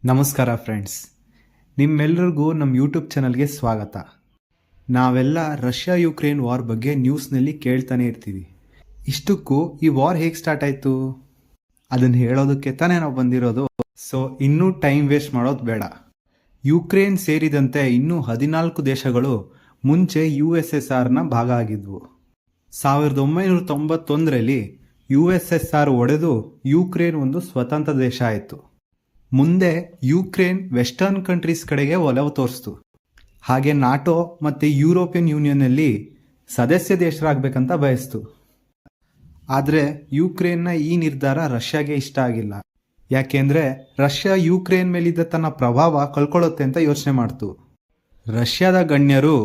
ನಮಸ್ಕಾರ ಫ್ರೆಂಡ್ಸ್, ನಿಮ್ಮೆಲ್ಲರಿಗೂ ನಮ್ಮ ಯೂಟ್ಯೂಬ್ ಚಾನಲ್ಗೆ ಸ್ವಾಗತ. ನಾವೆಲ್ಲ ರಷ್ಯಾ ಯುಕ್ರೇನ್ ವಾರ್ ಬಗ್ಗೆ ನ್ಯೂಸ್ನಲ್ಲಿ ಕೇಳ್ತಾನೆ ಇರ್ತೀವಿ. ಇಷ್ಟಕ್ಕೂ ಈ ವಾರ್ ಹೇಗೆ ಸ್ಟಾರ್ಟ್ ಆಯಿತು ಅದನ್ನು ಹೇಳೋದಕ್ಕೆ ತಾನೇ ನಾವು ಬಂದಿರೋದು. ಸೊ ಇನ್ನೂ ಟೈಮ್ ವೇಸ್ಟ್ ಮಾಡೋದು ಬೇಡ. ಯುಕ್ರೇನ್ ಸೇರಿದಂತೆ ಇನ್ನೂ 14 ದೇಶಗಳು ಮುಂಚೆ USSRನ ಭಾಗ ಆಗಿದ್ವು. 1991ರಲ್ಲಿ USSR ಒಡೆದು ಯುಕ್ರೇನ್ ಒಂದು ಸ್ವತಂತ್ರ ದೇಶ ಆಯಿತು. ಮುಂದೆ ಯುಕ್ರೇನ್ ವೆಸ್ಟರ್ನ್ ಕಂಟ್ರೀಸ್ ಕಡೆಗೆ ಒಲವು ತೋರಿಸ್ತು. ಹಾಗೆ ನಾಟೋ ಮತ್ತು ಯುರೋಪಿಯನ್ ಯೂನಿಯನ್ನಲ್ಲಿ ಸದಸ್ಯ ದೇಶರಾಗಬೇಕಂತ ಬಯಸ್ತು. ಆದರೆ ಯುಕ್ರೇನ್ನ ಈ ನಿರ್ಧಾರ ರಷ್ಯಾಗೆ ಇಷ್ಟ ಆಗಿಲ್ಲ. ಯಾಕೆಂದರೆ ರಷ್ಯಾ ಯುಕ್ರೇನ್ ಮೇಲಿದ್ದ ತನ್ನ ಪ್ರಭಾವ ಕಳ್ಕೊಳ್ಳುತ್ತೆ ಅಂತ ಯೋಚನೆ ಮಾಡ್ತು. ರಷ್ಯಾದ ಗಣ್ಯರು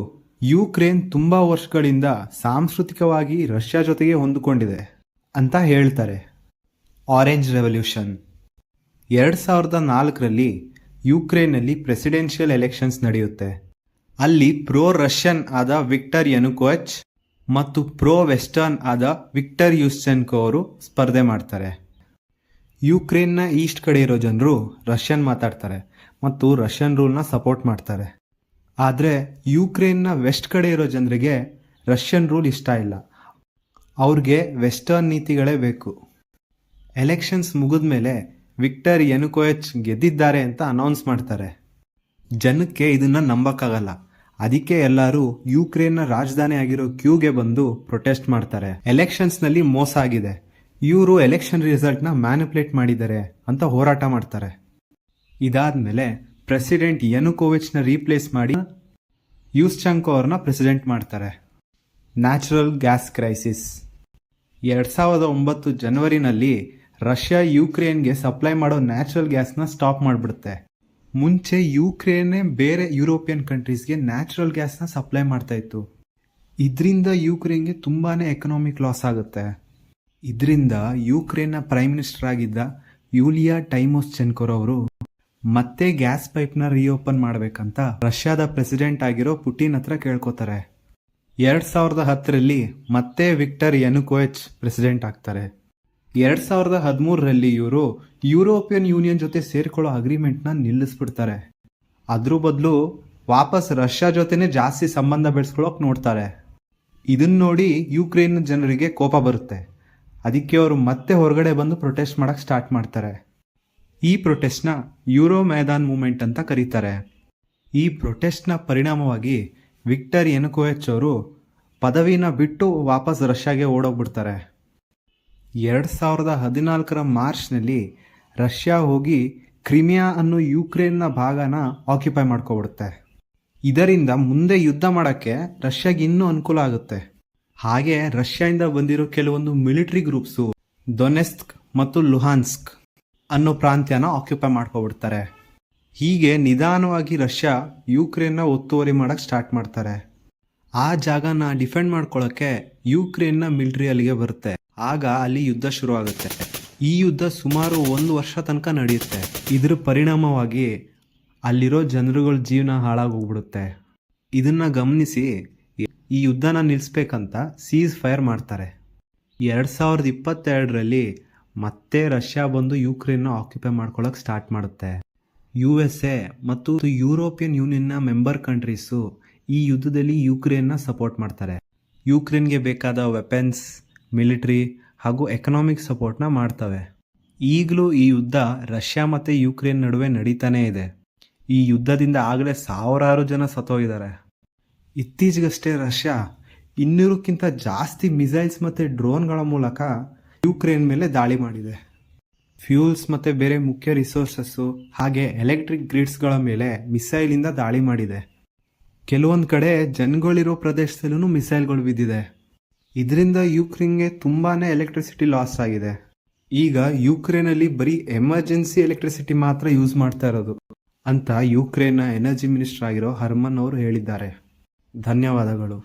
ಯುಕ್ರೇನ್ ತುಂಬ ವರ್ಷಗಳಿಂದ ಸಾಂಸ್ಕೃತಿಕವಾಗಿ ರಷ್ಯಾ ಜೊತೆಗೆ ಹೊಂದಿಕೊಂಡಿದೆ ಅಂತ ಹೇಳ್ತಾರೆ. ಆರೆಂಜ್ ರೆವಲ್ಯೂಷನ್ 2004ರಲ್ಲಿ ಯುಕ್ರೇನ್ನಲ್ಲಿ ಪ್ರೆಸಿಡೆನ್ಷಿಯಲ್ ಎಲೆಕ್ಷನ್ಸ್ ನಡೆಯುತ್ತೆ. ಅಲ್ಲಿ ಪ್ರೋ ರಷ್ಯನ್ ಆದ ವಿಕ್ಟರ್ ಯನುಕೋವಿಚ್ ಮತ್ತು ಪ್ರೋ ವೆಸ್ಟರ್ನ್ ಆದ ವಿಕ್ಟರ್ ಯುಶ್ಚೆನ್ಕೋ ಅವರು ಸ್ಪರ್ಧೆ ಮಾಡ್ತಾರೆ. ಯುಕ್ರೇನ್ನ ಈಸ್ಟ್ ಕಡೆ ಇರೋ ಜನರು ರಷ್ಯನ್ ಮಾತಾಡ್ತಾರೆ ಮತ್ತು ರಷ್ಯನ್ ರೂಲ್ನ ಸಪೋರ್ಟ್ ಮಾಡ್ತಾರೆ. ಆದರೆ ಯುಕ್ರೇನ್ನ ವೆಸ್ಟ್ ಕಡೆ ಇರೋ ಜನರಿಗೆ ರಷ್ಯನ್ ರೂಲ್ ಇಷ್ಟ ಇಲ್ಲ. ಅವ್ರಿಗೆ ವೆಸ್ಟರ್ನ್ ನೀತಿಗಳೇ ಬೇಕು. ಎಲೆಕ್ಷನ್ಸ್ ಮುಗಿದ ಮೇಲೆ ವಿಕ್ಟರ್ ಯನುಕೋವಿಚ್ ಗೆದ್ದಿದ್ದಾರೆ ಅಂತ ಅನೌನ್ಸ್ ಮಾಡ್ತಾರೆ. ಜನಕ್ಕೆ ಇದನ್ನ ನಂಬಕ್ಕಾಗಲ್ಲ. ಅದಕ್ಕೆ ಎಲ್ಲರೂ ಯುಕ್ರೇನ್ನ ರಾಜಧಾನಿ ಆಗಿರೋ ಕ್ಯೂಗೆ ಬಂದು ಪ್ರೊಟೆಸ್ಟ್ ಮಾಡ್ತಾರೆ. ಎಲೆಕ್ಷನ್ಸ್ನಲ್ಲಿ ಮೋಸ ಆಗಿದೆ, ಇವರು ಎಲೆಕ್ಷನ್ ರಿಸಲ್ಟ್ನ ಮ್ಯಾನಿಪುಲೇಟ್ ಮಾಡಿದ್ದಾರೆ ಅಂತ ಹೋರಾಟ ಮಾಡ್ತಾರೆ. ಇದಾದ್ಮೇಲೆ ಪ್ರೆಸಿಡೆಂಟ್ ಯನುಕೋವಿಚ್ನ ರೀಪ್ಲೇಸ್ ಮಾಡಿ ಯುಶ್ಚೆನ್ಕೋ ಅವ್ರನ್ನ ಪ್ರೆಸಿಡೆಂಟ್ ಮಾಡ್ತಾರೆ. ನ್ಯಾಚುರಲ್ ಗ್ಯಾಸ್ ಕ್ರೈಸಿಸ್ 2009 ಜನವರಿನಲ್ಲಿ ರಷ್ಯಾ ಯುಕ್ರೇನ್ಗೆ ಸಪ್ಲೈ ಮಾಡೋ ನ್ಯಾಚುರಲ್ ಗ್ಯಾಸ್ನ ಸ್ಟಾಪ್ ಮಾಡಿಬಿಡುತ್ತೆ. ಮುಂಚೆ ಯುಕ್ರೇನ್ನೇ ಬೇರೆ ಯುರೋಪಿಯನ್ ಕಂಟ್ರೀಸ್ಗೆ ನ್ಯಾಚುರಲ್ ಗ್ಯಾಸ್ನ ಸಪ್ಲೈ ಮಾಡ್ತಾ ಇತ್ತು. ಇದರಿಂದ ಯುಕ್ರೇನ್ಗೆ ತುಂಬಾ ಎಕನಾಮಿಕ್ ಲಾಸ್ ಆಗುತ್ತೆ. ಇದರಿಂದ ಯುಕ್ರೇನ್ನ ಪ್ರೈಮ್ ಮಿನಿಸ್ಟರ್ ಆಗಿದ್ದ ಯೂಲಿಯಾ ಟೈಮೋಶ್ಚೆನ್ಕೋ ಅವರು ಮತ್ತೆ ಗ್ಯಾಸ್ ಪೈಪ್ನ ರೀಓಪನ್ ಮಾಡಬೇಕಂತ ರಷ್ಯಾದ ಪ್ರೆಸಿಡೆಂಟ್ ಆಗಿರೋ ಪುಟಿನ್ ಹತ್ರ ಕೇಳ್ಕೊತಾರೆ. 2010ರಲ್ಲಿ ಮತ್ತೆ ವಿಕ್ಟರ್ ಯನುಕೋವಿಚ್ ಪ್ರೆಸಿಡೆಂಟ್ ಆಗ್ತಾರೆ. 2013ರಲ್ಲಿ ಇವರು ಯುರೋಪಿಯನ್ ಯೂನಿಯನ್ ಜೊತೆ ಸೇರ್ಕೊಳ್ಳೋ ಅಗ್ರಿಮೆಂಟ್ನ ನಿಲ್ಲಿಸ್ಬಿಡ್ತಾರೆ. ಅದ್ರ ಬದಲು ವಾಪಸ್ ರಷ್ಯಾ ಜೊತೆನೇ ಜಾಸ್ತಿ ಸಂಬಂಧ ಬೆಳೆಸ್ಕೊಳ್ಳೋಕೆ ನೋಡ್ತಾರೆ. ಇದನ್ನ ನೋಡಿ ಯುಕ್ರೇನ್ ಜನರಿಗೆ ಕೋಪ ಬರುತ್ತೆ. ಅದಕ್ಕೆ ಅವರು ಮತ್ತೆ ಹೊರಗಡೆ ಬಂದು ಪ್ರೊಟೆಸ್ಟ್ ಮಾಡಕ್ಕೆ ಸ್ಟಾರ್ಟ್ ಮಾಡ್ತಾರೆ. ಈ ಪ್ರೊಟೆಸ್ಟ್ನ ಯೂರೋ ಮೈದಾನ್ ಮೂವ್ಮೆಂಟ್ ಅಂತ ಕರೀತಾರೆ. ಈ ಪ್ರೊಟೆಸ್ಟ್ನ ಪರಿಣಾಮವಾಗಿ ವಿಕ್ಟರ್ ಯನುಕೋವಿಚ್ ಅವರು ಪದವಿನ ಬಿಟ್ಟು ವಾಪಸ್ ರಷ್ಯಾಗೆ ಓಡೋಗ್ಬಿಡ್ತಾರೆ. 2014ರ ಮಾರ್ಚ್ನಲ್ಲಿ ರಷ್ಯಾ ಹೋಗಿ ಕ್ರಿಮಿಯಾ ಅನ್ನೋ ಯುಕ್ರೇನ್ನ ಭಾಗನ ಆಕ್ಯುಪೈ ಮಾಡ್ಕೊಬಿಡುತ್ತೆ. ಇದರಿಂದ ಮುಂದೆ ಯುದ್ಧ ಮಾಡೋಕ್ಕೆ ರಷ್ಯಾಗೆ ಇನ್ನೂ ಅನುಕೂಲ ಆಗುತ್ತೆ. ಹಾಗೆ ರಷ್ಯಾದಿಂದ ಬಂದಿರೋ ಕೆಲವೊಂದು ಮಿಲಿಟರಿ ಗ್ರೂಪ್ಸು ಡೊನೆಟ್ಸ್ಕ್ ಮತ್ತು ಲುಹಾನ್ಸ್ಕ್ ಅನ್ನೋ ಪ್ರಾಂತ್ಯನ ಆಕ್ಯುಪೈ ಮಾಡ್ಕೊಬಿಡ್ತಾರೆ. ಹೀಗೆ ನಿಧಾನವಾಗಿ ರಷ್ಯಾ ಯುಕ್ರೇನ್ನ ಒತ್ತುವರಿ ಮಾಡೋಕ್ಕೆ ಸ್ಟಾರ್ಟ್ ಮಾಡ್ತಾರೆ. ಆ ಜಾಗನ ಡಿಫೆಂಡ್ ಮಾಡ್ಕೊಳ್ಳೋಕ್ಕೆ ಯುಕ್ರೇನ್ನ ಮಿಲಿಟರಿ ಅಲ್ಲಿಗೆ ಬರುತ್ತೆ. ಆಗ ಅಲ್ಲಿ ಯುದ್ಧ ಶುರು ಆಗುತ್ತೆ. ಈ ಯುದ್ಧ ಸುಮಾರು 1 ವರ್ಷ ತನಕ ನಡೆಯುತ್ತೆ. ಇದ್ರ ಪರಿಣಾಮವಾಗಿ ಅಲ್ಲಿರೋ ಜನರುಗಳ ಜೀವನ ಹಾಳಾಗೋಗ್ಬಿಡುತ್ತೆ. ಇದನ್ನ ಗಮನಿಸಿ ಈ ಯುದ್ಧನ ನಿಲ್ಲಿಸ್ಬೇಕಂತ ಸೀಸ್ ಫೈರ್ ಮಾಡ್ತಾರೆ. 2022ರಲ್ಲಿ ಮತ್ತೆ ರಷ್ಯಾ ಬಂದು ಯುಕ್ರೇನ್ನ ಆಕ್ಯುಪೈ ಮಾಡ್ಕೊಳ್ಳೋಕೆ ಸ್ಟಾರ್ಟ್ ಮಾಡುತ್ತೆ. USA ಮತ್ತು ಯುರೋಪಿಯನ್ ಯೂನಿಯನ್ನ ಮೆಂಬರ್ ಕಂಟ್ರೀಸು ಈ ಯುದ್ಧದಲ್ಲಿ ಯುಕ್ರೇನ್ನ ಸಪೋರ್ಟ್ ಮಾಡ್ತಾರೆ. ಯುಕ್ರೇನ್ಗೆ ಬೇಕಾದ ವೆಪನ್ಸ್, ಮಿಲಿಟರಿ ಹಾಗೂ ಎಕನಾಮಿಕ್ ಸಪೋರ್ಟ್ನ ಮಾಡ್ತವೆ. ಈಗಲೂ ಈ ಯುದ್ಧ ರಷ್ಯಾ ಮತ್ತು ಯುಕ್ರೇನ್ ನಡುವೆ ನಡೀತಾನೇ ಇದೆ. ಈ ಯುದ್ಧದಿಂದ ಆಗಲೇ ಸಾವಿರಾರು ಜನ ಸತ್ತೋಗಿದ್ದಾರೆ. ಇತ್ತೀಚೆಗಷ್ಟೇ ರಷ್ಯಾ 200ಕ್ಕಿಂತ ಜಾಸ್ತಿ ಮಿಸೈಲ್ಸ್ ಮತ್ತು ಡ್ರೋನ್ಗಳ ಮೂಲಕ ಯುಕ್ರೇನ್ ಮೇಲೆ ದಾಳಿ ಮಾಡಿದೆ. ಫ್ಯೂಲ್ಸ್ ಮತ್ತು ಬೇರೆ ಮುಖ್ಯ ರಿಸೋರ್ಸಸ್ಸು ಹಾಗೆ ಎಲೆಕ್ಟ್ರಿಕ್ ಗ್ರಿಡ್ಸ್ಗಳ ಮೇಲೆ ಮಿಸೈಲಿಂದ ದಾಳಿ ಮಾಡಿದೆ. ಕೆಲವೊಂದು ಕಡೆ ಜನಗಳಿರೋ ಪ್ರದೇಶದಲ್ಲೂ ಮಿಸೈಲ್ಗಳು ಬಿದ್ದಿದೆ. ಇದರಿಂದ ಯುಕ್ರೇನ್ಗೆ ತುಂಬಾ ಎಲೆಕ್ಟ್ರಿಸಿಟಿ ಲಾಸ್ ಆಗಿದೆ. ಈಗ ಯುಕ್ರೇನಲ್ಲಿ ಬರೀ ಎಮರ್ಜೆನ್ಸಿ ಎಲೆಕ್ಟ್ರಿಸಿಟಿ ಮಾತ್ರ ಯೂಸ್ ಮಾಡ್ತಾ ಇರೋದು ಅಂತ ಯುಕ್ರೇನ್ನ ಎನರ್ಜಿ ಮಿನಿಸ್ಟರ್ ಆಗಿರೋ ಹರ್ಮನ್ ಅವರು ಹೇಳಿದ್ದಾರೆ. ಧನ್ಯವಾದಗಳು.